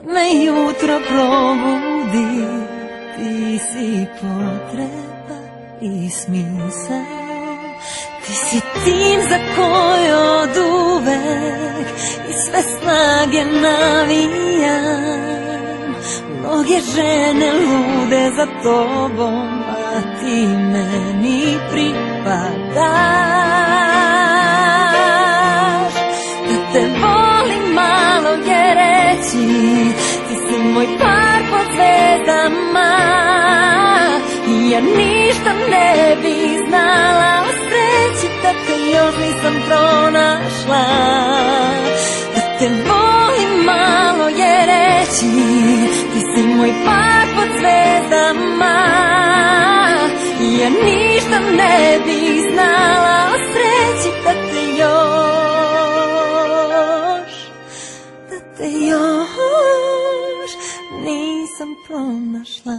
kad me jutro probudi. Ti si potreba i smisao, ti si tim za koji od uvek i sve snage navijam. Mnoge žene lude za tobom, a ti meni pripadaš. Da te volim malo je reći, ti si moj par pod zvezdama. I ja ništa ne bi znala o sreći da te još nisam pronašla. Da te volim malo je reći, ti si moj par pod zvezdama. I ja ništa ne bi znala o sreći da te još nisam pronašla.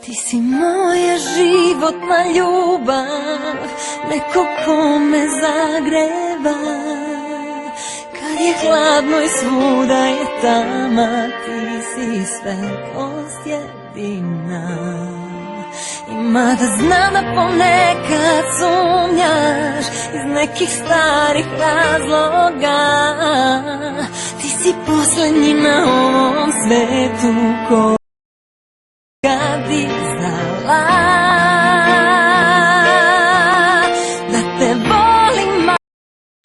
Ti si moja životna ljubav, neko ko me zagreva. Kad je hladno i svuda je tama, ti si svetlost jedina. I mada znam da ponekad sumnjaš iz nekih starih razloga, ti si poslednji na ovom svetu ko bi znala da te volim malo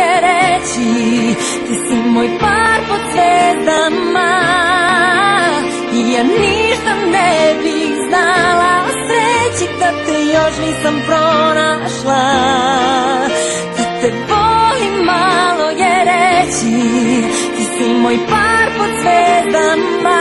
je reći, ti si moj par pod zvezdama. I ja ništa ne bih znala o sreći da te još nisam pronašla. Da te volim malo je reći, ti si moj par pod zvezdama.